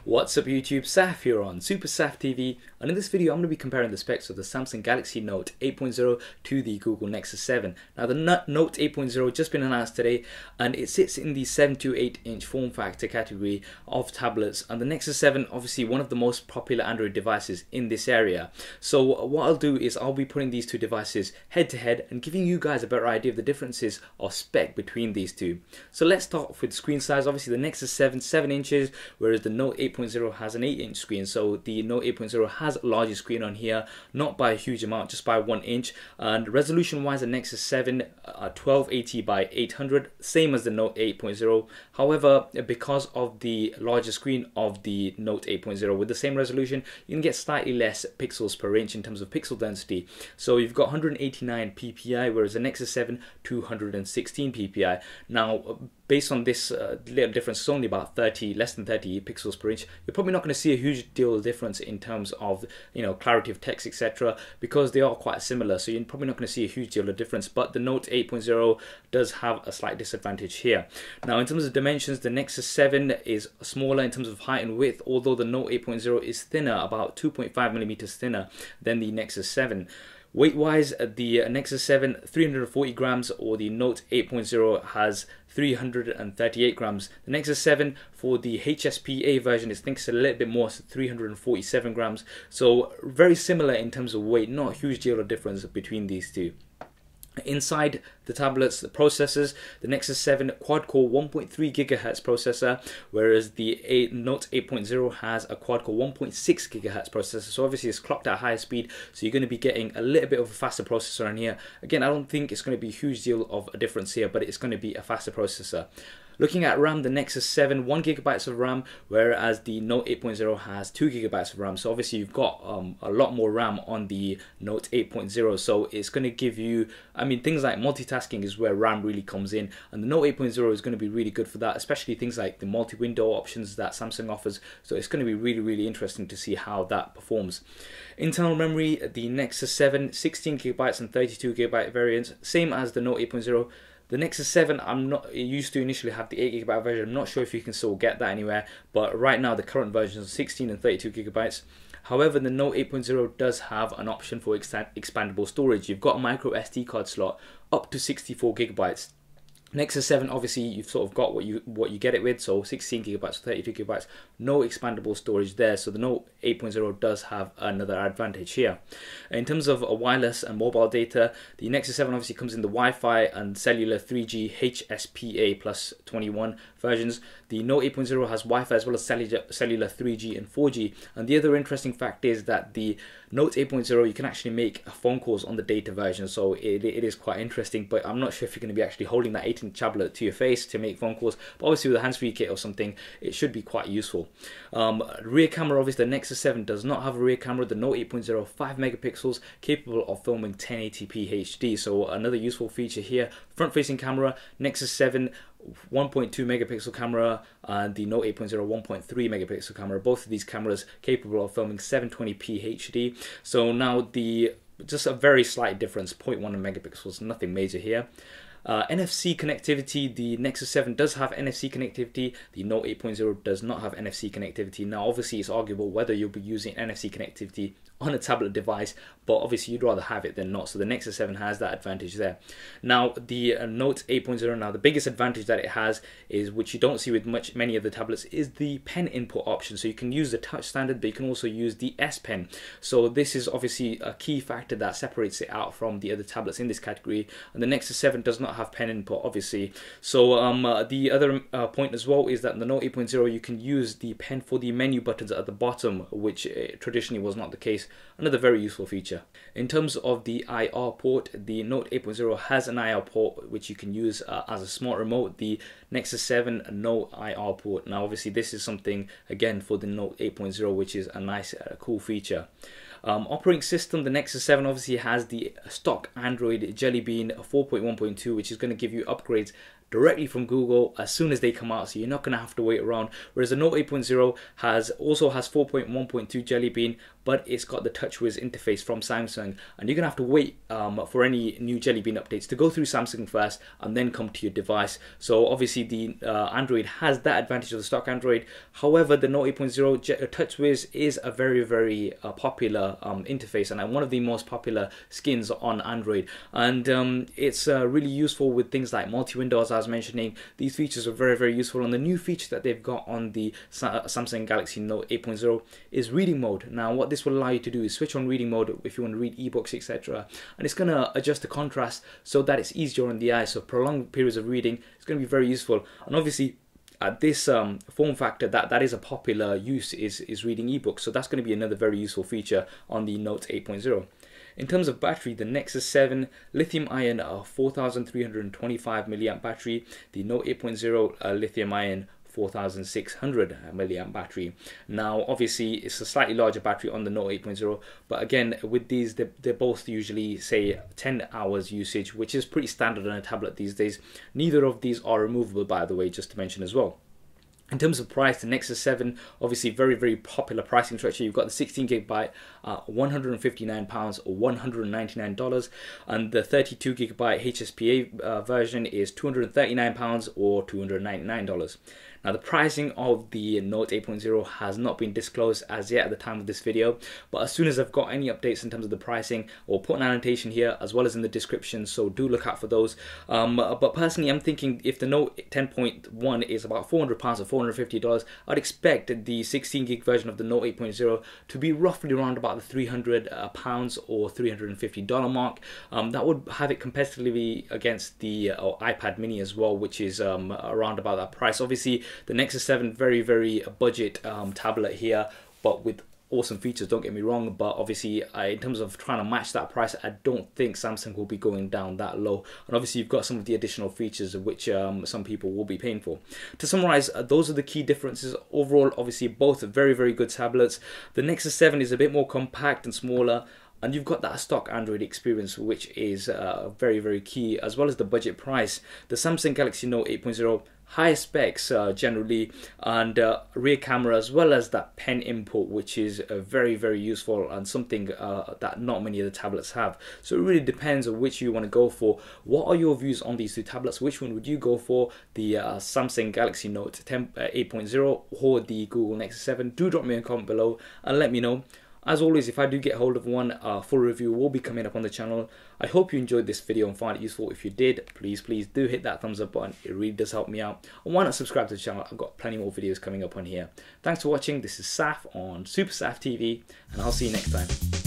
What's up YouTube, Saf here on Super Saf TV, and in this video I'm going to be comparing the specs of the Samsung Galaxy Note 8.0 to the Google Nexus 7. Now the Note 8.0 just been announced today and it sits in the 7 to 8 inch form factor category of tablets, and the Nexus 7 obviously one of the most popular Android devices in this area. So what I'll do is I'll be putting these two devices head to head and giving you guys a better idea of the differences of spec between these two. So let's start off with screen size. Obviously the Nexus 7 7 inches, whereas the Note 8.0 has an 8 inch screen. So the Note 8.0 has a larger screen on here, not by a huge amount, just by 1 inch. And resolution wise, the Nexus 7 1280 by 800, same as the Note 8.0. However, because of the larger screen of the Note 8.0 with the same resolution, you can get slightly less pixels per inch in terms of pixel density. So you've got 189 ppi, whereas the Nexus 7 216 ppi. Now based on this little difference, it's only about less than 30 pixels per inch. You're probably not going to see a huge deal of difference in terms of, you know, clarity of text, etc., because they are quite similar. So you're probably not going to see a huge deal of difference. But the Note 8.0 does have a slight disadvantage here. Now in terms of dimensions, the Nexus 7 is smaller in terms of height and width, although the Note 8.0 is thinner, about 2.5 millimeters thinner than the Nexus 7. Weight-wise, the Nexus 7 340 grams, or the Note 8.0 has 338 grams. The Nexus 7 for the HSPA version is, I think, it's a little bit more, so 347 grams. So very similar in terms of weight, not a huge deal of difference between these two. Inside the tablets, the processors, the Nexus 7 quad-core 1.3 GHz processor, whereas the Note 8.0 has a quad-core 1.6 GHz processor. So obviously it's clocked at higher speed, so you're going to be getting a little bit of a faster processor on here. Again, I don't think it's going to be a huge deal of a difference here, but it's going to be a faster processor. Looking at RAM, the Nexus 7 1 GB of RAM, whereas the Note 8.0 has 2 GB of RAM. So obviously you've got a lot more RAM on the Note 8.0. So it's going to give you, I mean, things like multitasking is where RAM really comes in, and the Note 8.0 is going to be really good for that, especially things like the multi-window options that Samsung offers. So it's going to be really interesting to see how that performs. Internal memory, the Nexus 7 16 GB and 32 GB variants, same as the Note 8.0. The Nexus 7, it used to initially have the 8 GB version. I'm not sure if you can still get that anywhere, but right now the current versions are 16 and 32 GB. However, the Note 8.0 does have an option for expandable storage. You've got a micro SD card slot up to 64 GB. Nexus 7, obviously you've sort of got what you get it with, so 16 GB, 32 GB, no expandable storage there. So the Note 8.0 does have another advantage here. In terms of wireless and mobile data, the Nexus 7 obviously comes in the Wi-Fi and cellular 3G HSPA plus 21 versions. The Note 8.0 has Wi-Fi as well as cellular 3G and 4G. And the other interesting fact is that the Note 8.0, you can actually make phone calls on the data version, so it is quite interesting. But I'm not sure if you're going to be actually holding that 8-inch tablet to your face to make phone calls, but obviously with a hands-free kit or something, it should be quite useful. Rear camera, obviously the Nexus 7 does not have a rear camera. The Note 8.0 5 megapixels, capable of filming 1080p HD, so another useful feature here. Front-facing camera, Nexus 7 1.2 megapixel camera, and the Note 8.0 1.3 megapixel camera. Both of these cameras capable of filming 720p HD. So now just a very slight difference, 0.1 megapixels, nothing major here. NFC connectivity, the Nexus 7 does have NFC connectivity, the Note 8.0 does not have NFC connectivity. Now obviously it's arguable whether you'll be using NFC connectivity on a tablet device, but obviously you'd rather have it than not, so the Nexus 7 has that advantage there. Now the Note 8.0, now the biggest advantage that it has is, which you don't see with many of the tablets, is the pen input option. So you can use the touch standard, but you can also use the S Pen. So this is obviously a key factor that separates it out from the other tablets in this category, and the Nexus 7 does not have pen input obviously. So the other point as well is that in the Note 8.0 you can use the pen for the menu buttons at the bottom, which traditionally was not the case. Another very useful feature. In terms of the IR port, the Note 8.0 has an IR port which you can use as a smart remote. The Nexus 7 no IR port. Now obviously this is something again for the Note 8.0, which is a nice cool feature. Operating system, the Nexus 7 obviously has the stock Android Jelly Bean 4.1.2, which is going to give you upgrades directly from Google as soon as they come out, so you're not going to have to wait around. Whereas the Note 8.0 also has 4.1.2 Jelly Bean, but it's got the TouchWiz interface from Samsung, and you're gonna have to wait for any new Jelly Bean updates to go through Samsung first and then come to your device. So obviously the Android has that advantage of the stock Android. However, the Note 8.0 TouchWiz is a very popular interface, and one of the most popular skins on Android, and it's really useful with things like multi-window, as I was mentioning. These features are very useful, and the new feature that they've got on the Samsung Galaxy Note 8.0 is reading mode. Now what this will allow you to do is switch on reading mode if you want to read ebooks, etc., and it's going to adjust the contrast so that it's easier on the eye. So prolonged periods of reading, it's going to be very useful. And obviously at this form factor, that is a popular use is reading ebooks, so that's going to be another very useful feature on the Note 8.0. In terms of battery, the Nexus 7 lithium ion 4325 milliamp battery, the Note 8.0 lithium ion 4600 milliamp battery. Now obviously it's a slightly larger battery on the Note 8.0, but again with these they're both usually say 10 hours usage, which is pretty standard on a tablet these days. Neither of these are removable, by the way, just to mention as well. In terms of price, the Nexus 7, obviously very popular pricing structure. You've got the 16GB £159 or $199, and the 32GB HSPA version is £239 or $299. Now the pricing of the Note 8.0 has not been disclosed as yet at the time of this video, but as soon as I've got any updates in terms of the pricing, I'll put an annotation here as well as in the description, so do look out for those. But personally, I'm thinking if the Note 10.1 is about £400 or $450, I'd expect the 16GB version of the Note 8.0 to be roughly around about the £300 or $350 mark. That would have it competitively against the iPad mini as well, which is around about that price. Obviously the Nexus 7, very budget tablet here, but with awesome features, don't get me wrong, but obviously in terms of trying to match that price, I don't think Samsung will be going down that low. And obviously you've got some of the additional features which some people will be paying for. To summarize, those are the key differences. Overall, obviously both are very good tablets. The Nexus 7 is a bit more compact and smaller, and you've got that stock Android experience, which is very key, as well as the budget price. The Samsung Galaxy Note 8.0, higher specs generally, and rear camera, as well as that pen input, which is very useful and something that not many of the tablets have. So it really depends on which you want to go for. What are your views on these two tablets? Which one would you go for, the Samsung Galaxy Note 8.0 or the Google Nexus 7? Do drop me a comment below and let me know. As always, if I do get hold of one, full review will be coming up on the channel. I hope you enjoyed this video and found it useful. If you did, please do hit that thumbs up button. It really does help me out. And why not subscribe to the channel? I've got plenty more videos coming up on here. Thanks for watching. This is Saf on Super Saf TV, and I'll see you next time.